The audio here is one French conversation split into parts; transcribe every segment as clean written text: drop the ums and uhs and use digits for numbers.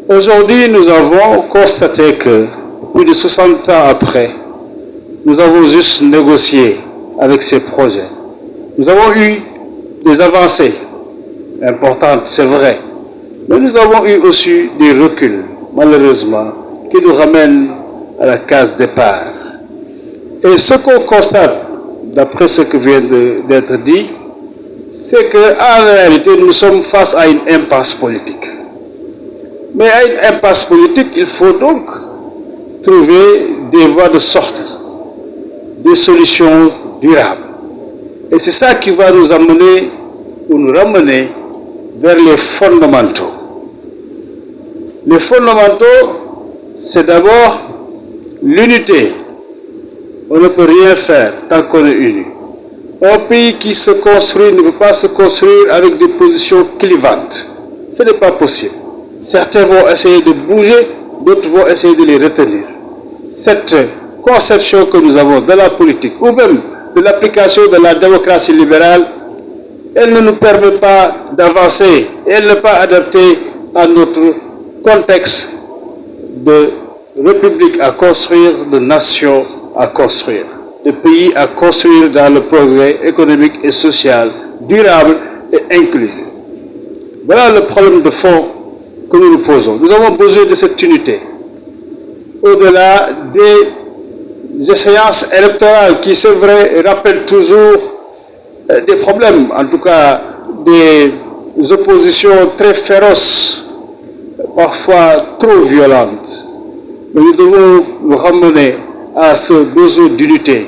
Aujourd'hui, nous avons constaté que, plus de 60 ans après, nous avons juste négocié avec ces projets. Nous avons eu des avancées importantes, c'est vrai, mais nous avons eu aussi des reculs, malheureusement, qui nous ramènent à la case départ. Et ce qu'on constate, d'après ce qui vient d'être dit, c'est qu'en réalité, nous sommes face à une impasse politique. Mais à une impasse politique, il faut donc trouver des voies de sortie, des solutions durables. Et c'est ça qui va nous amener ou nous ramener vers les fondamentaux. Les fondamentaux, c'est d'abord l'unité. On ne peut rien faire tant qu'on est uni. Un pays qui se construit ne peut pas se construire avec des positions clivantes. Ce n'est pas possible. Certains vont essayer de bouger, d'autres vont essayer de les retenir. Cette conception que nous avons de la politique, ou même de l'application de la démocratie libérale, elle ne nous permet pas d'avancer, elle n'est pas adaptée à notre contexte de république à construire, de nation à construire, de pays à construire dans le progrès économique et social durable et inclusif. Voilà le problème de fond que nous nous posons. Nous avons besoin de cette unité. Au-delà des échéances électorales qui, c'est vrai, rappellent toujours des problèmes, en tout cas des oppositions très féroces, parfois trop violentes. Mais nous devons nous ramener à ce besoin d'unité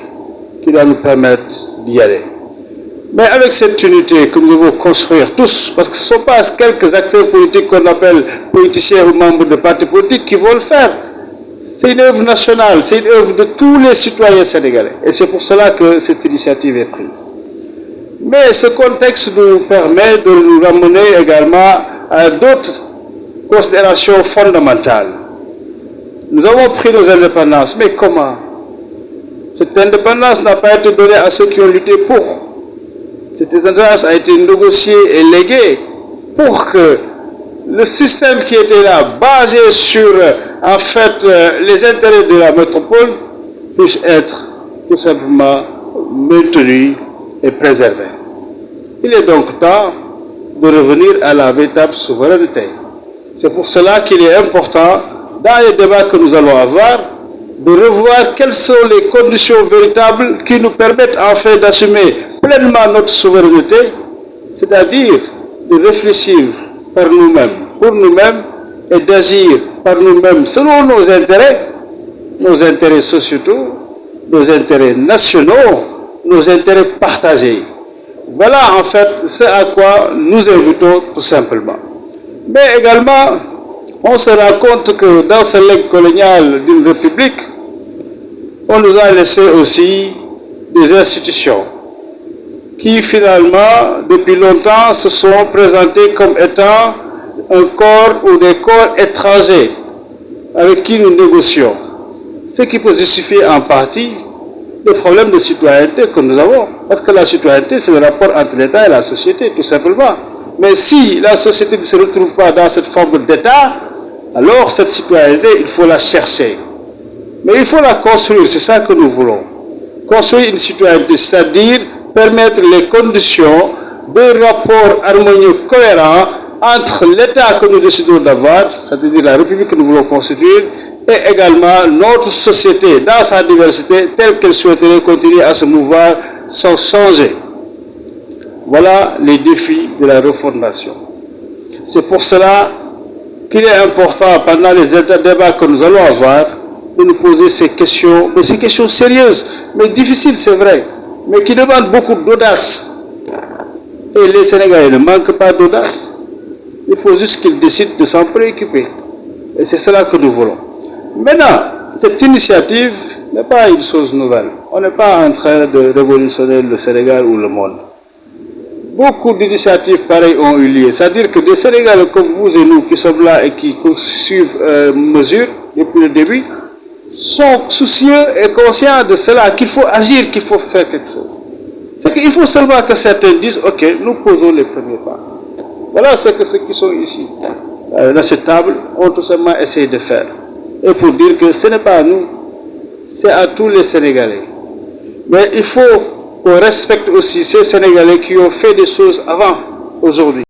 qui doit nous permettre d'y aller. Mais avec cette unité que nous devons construire tous, parce que ce ne sont pas quelques acteurs politiques qu'on appelle politiciens ou membres de partis politiques qui vont le faire. C'est une œuvre nationale, c'est une œuvre de tous les citoyens sénégalais. Et c'est pour cela que cette initiative est prise. Mais ce contexte nous permet de nous ramener également à d'autres considérations fondamentales. Nous avons pris nos indépendances, mais comment? Cette indépendance n'a pas été donnée à ceux qui ont lutté pour. Cette indépendance a été négociée et léguée pour que le système qui était là, basé sur en fait les intérêts de la métropole, puisse être tout simplement maintenu et préservé. Il est donc temps de revenir à la véritable souveraineté. C'est pour cela qu'il est important, dans les débats que nous allons avoir, de revoir quelles sont les conditions véritables qui nous permettent enfin d'assumer pleinement notre souveraineté, c'est-à-dire de réfléchir par nous-mêmes, pour nous-mêmes, et d'agir par nous-mêmes selon nos intérêts sociétaux, nos intérêts nationaux, nos intérêts partagés. Voilà en fait ce à quoi nous invitons tout simplement. Mais également, on se rend compte que dans ce legs colonial d'une république, on nous a laissé aussi des institutions qui finalement, depuis longtemps, se sont présentées comme étant un corps ou des corps étrangers avec qui nous négocions. Ce qui peut justifier en partie les problèmes de citoyenneté que nous avons. Parce que la citoyenneté, c'est le rapport entre l'État et la société, tout simplement. Mais si la société ne se retrouve pas dans cette forme d'État, alors cette citoyenneté, il faut la chercher. Mais il faut la construire, c'est ça que nous voulons. Construire une citoyenneté, c'est-à-dire permettre les conditions de rapports harmonieux, cohérents entre l'État que nous décidons d'avoir, c'est-à-dire la République que nous voulons constituer, et également notre société dans sa diversité, telle qu'elle souhaiterait continuer à se mouvoir sans changer. Voilà les défis de la refondation. C'est pour cela qu'il est important, pendant les débats que nous allons avoir, de nous poser ces questions, mais ces questions sérieuses, mais difficiles, c'est vrai, mais qui demandent beaucoup d'audace. Et les Sénégalais ne manquent pas d'audace. Il faut juste qu'ils décident de s'en préoccuper. Et c'est cela que nous voulons. Maintenant, cette initiative n'est pas une chose nouvelle. On n'est pas en train de révolutionner le Sénégal ou le monde. Beaucoup d'initiatives pareilles ont eu lieu. C'est-à-dire que des Sénégalais comme vous et nous qui sommes là et qui suivent mesures depuis le début, sont soucieux et conscients de cela, qu'il faut agir, qu'il faut faire quelque chose. C'est qu'il faut seulement que certains disent, ok, nous posons les premiers pas. Voilà ce que ceux qui sont ici dans cette table ont tout simplement essayé de faire. Et pour dire que ce n'est pas à nous, c'est à tous les Sénégalais. Mais il faut qu'on respecte aussi ces Sénégalais qui ont fait des choses avant aujourd'hui.